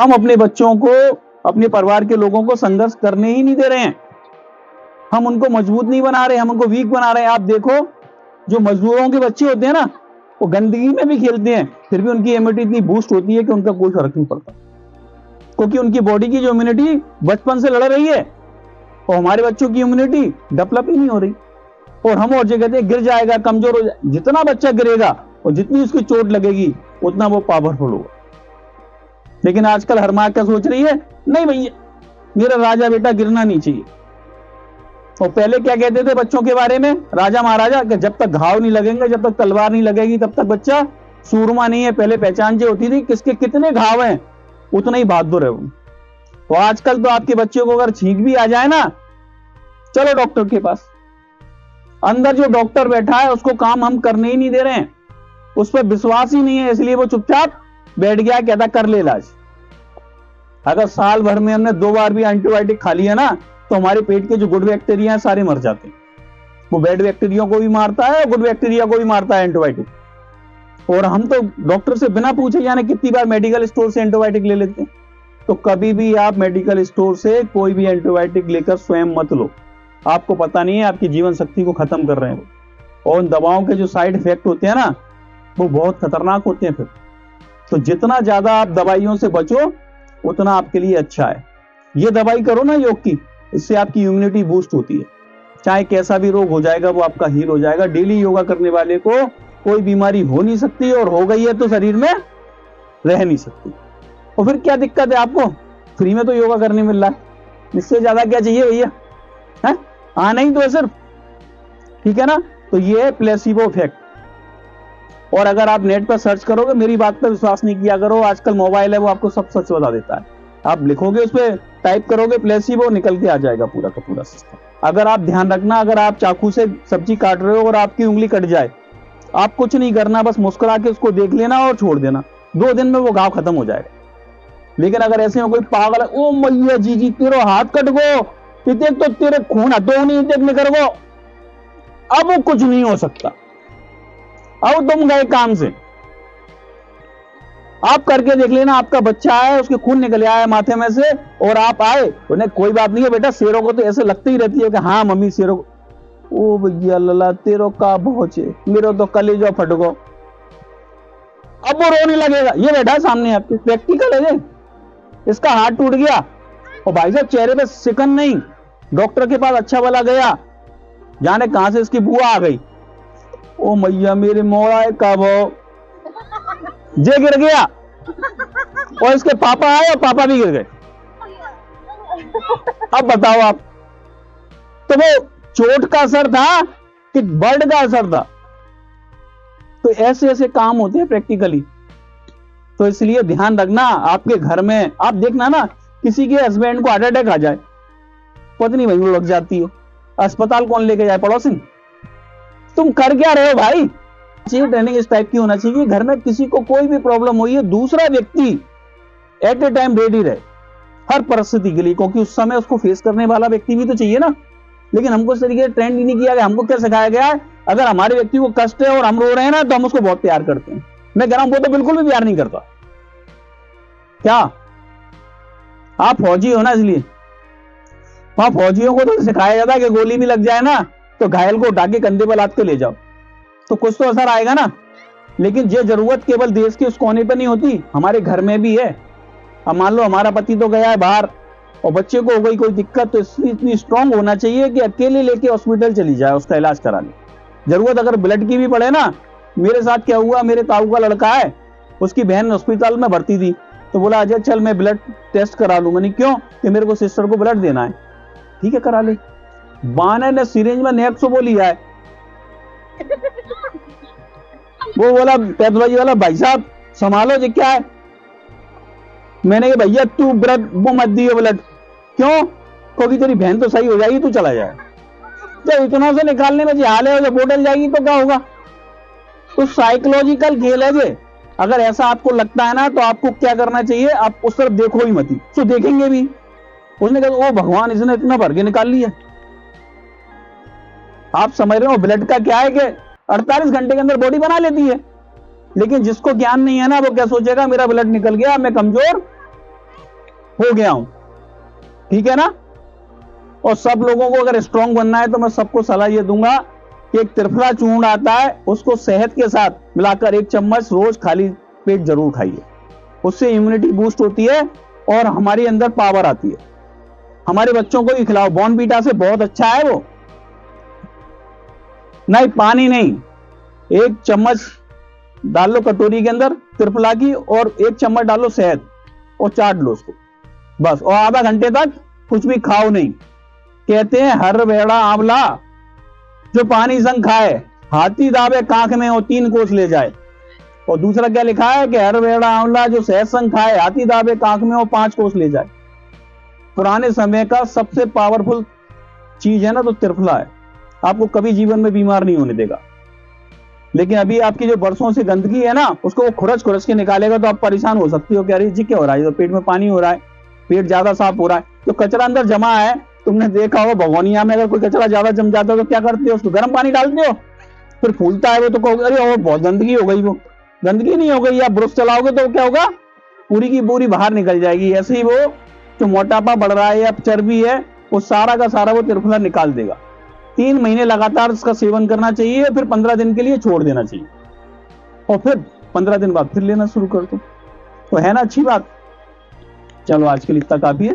हम अपने बच्चों को, अपने परिवार के लोगों को संघर्ष करने ही नहीं दे रहे हैं। हम उनको मजबूत नहीं बना रहे, हम उनको वीक बना रहे हैं। आप देखो, जो मजदूरों के बच्चे होते हैं ना, वो गंदगी में भी खेलते हैं, फिर भी उनकी इम्यूनिटी इतनी बूस्ट होती है कि उनका कोई फर्क नहीं पड़ता, क्योंकि उनकी बॉडी की जो इम्यूनिटी बचपन से लड़ रही है, और हमारे बच्चों की इम्यूनिटी डेवलप ही नहीं हो रही। और हम और जगह कहते हैं गिर जाएगा, कमजोर हो जाएगा। जितना बच्चा गिरेगा और जितनी उसकी चोट लगेगी उतना वो पावरफुल होगा। लेकिन आजकल हर मां क्या सोच रही है, नहीं भैया मेरा राजा बेटा गिरना नहीं चाहिए। और पहले क्या कहते थे बच्चों के बारे में, राजा महाराजा, कि जब तक घाव नहीं लगेंगे, जब तक तलवार नहीं लगेगी, तब तक बच्चा सूरमा नहीं है। पहले पहचान जो होती थी किसके कितने घाव हैं, उतना ही बहादुर है वो। तो आजकल तो आपके बच्चे को अगर छींक भी आ जाए ना, चलो डॉक्टर के पास। अंदर जो डॉक्टर बैठा है उसको काम हम करने ही नहीं दे रहे हैं, उस पर विश्वास ही नहीं है, इसलिए वो चुपचाप बैठ गया, कहता कर ले इलाज। अगर साल भर में हमने 2 बार भी एंटीबायोटिक खा लिया ना, तो हमारे पेट के जो गुड बैक्टीरिया हैं सारे मर जाते हैं। वो बैड बैक्टीरिया को भी मारता है, गुड बैक्टीरिया को भी मारता है एंटीबायोटिक। और हम तो डॉक्टर से बिना पूछे जाने कितनी बार मेडिकल स्टोर से एंटीबायोटिक ले लेते हैं। तो कभी भी आप मेडिकल स्टोर से कोई भी एंटीबायोटिक लेकर स्वयं मत लो। आपको पता नहीं है आपकी जीवन शक्ति को खत्म कर रहे हैं वो। और उन दवाओं के जो साइड इफेक्ट होते हैं ना, वो बहुत खतरनाक होते हैं फिर। तो जितना ज्यादा आप दवाइयों से बचो उतना आपके लिए अच्छा है। ये दवाई करो ना योग की, इससे आपकी इम्यूनिटी बूस्ट होती है। चाहे कैसा भी रोग हो जाएगा वो आपका हील हो जाएगा। डेली योगा करने वाले को कोई बीमारी हो नहीं सकती, और हो गई है तो शरीर में रह नहीं सकती। और फिर क्या दिक्कत है आपको, फ्री में तो योगा करने मिल रहा है, इससे ज्यादा क्या चाहिए भैया, है आना ही तो है सिर्फ, ठीक है ना। तो ये है प्लेसिबो इफेक्ट। और अगर आप नेट पर सर्च करोगे, मेरी बात पर विश्वास नहीं किया करो, आजकल मोबाइल है वो आपको सब सच बता देता है। आप लिखोगे उस पर, टाइप करोगे प्लेसिबो, निकल के आ जाएगा पूरा का पूरा सिस्टम। अगर आप ध्यान रखना, अगर आप चाकू से सब्जी काट रहे हो और आपकी उंगली कट जाए, आप कुछ नहीं करना, बस मुस्कुरा के उसको देख लेना और छोड़ देना, 2 दिन में वो घाव खत्म हो जाएगा। लेकिन अगर ऐसे में कोई पागल है, ओ मैया जी तेरा हाथ कट गो, देख तो तेरे खून हटो नहीं देखने कर गो, अब वो कुछ नहीं हो सकता। अब तुम गए काम से, आप करके देख लेना, आपका बच्चा है उसके खून निकल आया है माथे में से, और आप आए, उन्हें कोई बात नहीं है बेटा, शेरों को तो ऐसे लगती ही रहती है कि हाँ मम्मी शेरों को, ओ भैया लला तेरो का पहुंचे, मेरे तो कलेजा फट गो। अब वो रोने लगेगा, ये बैठा है सामने आपके, प्रैक्टिकल है ये। इसका हाथ टूट गया और भाई साहब चेहरे पे सिकन नहीं, डॉक्टर के पास अच्छा वाला गया, जाने कहां से इसकी बुआ आ गई, ओ मैया मेरे मोड़ा कब जे गिर गया, और इसके पापा आए और पापा भी गिर गए। अब बताओ आप, तो वो चोट का असर था कि बर्ड का असर था। तो ऐसे ऐसे काम होते हैं प्रैक्टिकली। तो इसलिए ध्यान रखना, आपके घर में आप देखना ना, किसी के हस्बैंड को हार्ट अटैक आ जाए, पत्नी वहीं लग जाती है, अस्पताल कौन लेके जाए, पड़ोसी। तुम कर क्या रहे हो भाई। चाहिए ट्रेनिंग इस टाइप की होना चाहिए, घर में किसी को कोई भी प्रॉब्लम हुई है, दूसरा व्यक्ति एट ए टाइम रेडी रहे हर परिस्थिति के लिए, क्योंकि उस समय उसको फेस करने वाला व्यक्ति भी तो चाहिए ना। लेकिन हमको इस तरीके से ट्रेंड ही नहीं किया गया। हमको क्या सिखाया गया है, अगर हमारे व्यक्ति को कष्ट है और हम रो रहे हैं ना, तो हम उसको बहुत प्यार करते हैं। मैं कह रहा हूं वो तो बिल्कुल भी प्यार नहीं करता। क्या आप फौजी हो ना, इसलिए वहां फौजियों को तो सिखाया जाता है कि गोली भी लग जाए ना तो घायल को उठा के कंधे पर लाद के ले जाओ, तो कुछ तो असर आएगा ना। लेकिन ये जरूरत केवल देश के उस कोने पर नहीं होती, हमारे घर में भी है। अब मान लो हमारा पति तो गया है बाहर और बच्चे को हो गई कोई दिक्कत, तो इतनी स्ट्रांग होना चाहिए कि अकेले लेके हॉस्पिटल चली जाए, उसका इलाज करा ले। जरूरत अगर ब्लड की भी पड़े ना, मेरे साथ क्या हुआ, मेरे ताऊ का लड़का है, उसकी बहन हॉस्पिटल में भर्ती थी, तो बोला अजय चल मैं ब्लड टेस्ट करा लूं। मैंने क्यों, कि मेरे को सिस्टर को ब्लड देना है। ठीक है करा ले। बाने ने सिरिंज में नेक्सो लिया है, वो बोला पैथोलॉजी वाला भाई साहब संभालो जी क्या है। मैंने कहा भैया तू ब्लड वो मत दियो ब्लड, क्यों, क्योंकि तेरी बहन तो सही हो जाएगी, तू चला जाए। जब इतना से निकालने में हाल है, जब बोतल जाएगी तो क्या होगा। तो साइकोलॉजिकल खेल है ये। अगर ऐसा आपको लगता है ना, तो आपको क्या करना चाहिए, आप उस तरफ देखो ही मत, तो देखेंगे भी। उसने कहा ओ भगवान इसने इतना भर के निकाल लिया। आप समझ रहे हो ब्लड का क्या है कि 48 घंटे के अंदर बॉडी बना लेती है। लेकिन जिसको ज्ञान नहीं है ना, वो क्या सोचेगा मेरा ब्लड निकल गया, मैं कमजोर हो गया हूं, ठीक है ना। और सब लोगों को अगर स्ट्रांग बनना है तो मैं सबको सलाह ये दूंगा कि एक त्रिफला चूर्ण आता है, उसको शहद के साथ मिलाकर 1 चम्मच रोज खाली पेट जरूर खाइए। उससे इम्यूनिटी बूस्ट होती है और हमारे अंदर पावर आती है। हमारे बच्चों को भी खिलाओ, बॉर्नवीटा से बहुत अच्छा है वो। नहीं, पानी नहीं, 1 चम्मच डाल लो कटोरी के अंदर त्रिफला की और 1 चम्मच डालो शहद और चाट लो उसको बस, और आधा घंटे तक कुछ भी खाओ नहीं। कहते हैं हर वेड़ा आंवला जो पानी संग खाए, हाथी दावे कांख में और 3 कोस ले जाए। और दूसरा क्या लिखा है कि हर वेड़ा आंवला जो शहद संग खाए, हाथी दावे कांख में और 5 कोस ले जाए। पुराने समय का सबसे पावरफुल चीज है ना तो त्रिफला है, आपको कभी जीवन में बीमार नहीं होने देगा। लेकिन अभी आपकी जो बरसों से गंदगी है ना, उसको वो खुरच खुरच के निकालेगा तो आप परेशान हो सकती हो कि अरे जी क्या हो रहा है, तो पेट में पानी हो रहा है, पेट ज्यादा साफ हो रहा है, तो कचरा अंदर जमा है। तुमने देखा हो भगोनिया में अगर कोई कचरा ज्यादा जम जाता है तो क्या करते हो, उसको गर्म पानी डालते हो, फिर फूलता है वो, तो कहोगे अरे बहुत गंदगी हो गई। वो गंदगी नहीं हो गई, आप ब्रश चलाओगे तो क्या होगा, पूरी की पूरी बाहर निकल जाएगी। ऐसे ही वो जो मोटापा बढ़ रहा है या चर्बी है, वो सारा का सारा वो त्रिफला निकाल देगा। 3 महीने लगातार इसका सेवन करना चाहिए, फिर 15 दिन के लिए छोड़ देना चाहिए और फिर 15 दिन बाद फिर लेना शुरू कर दो। तो है ना अच्छी बात। चलो आज के लिए इतना काफी है।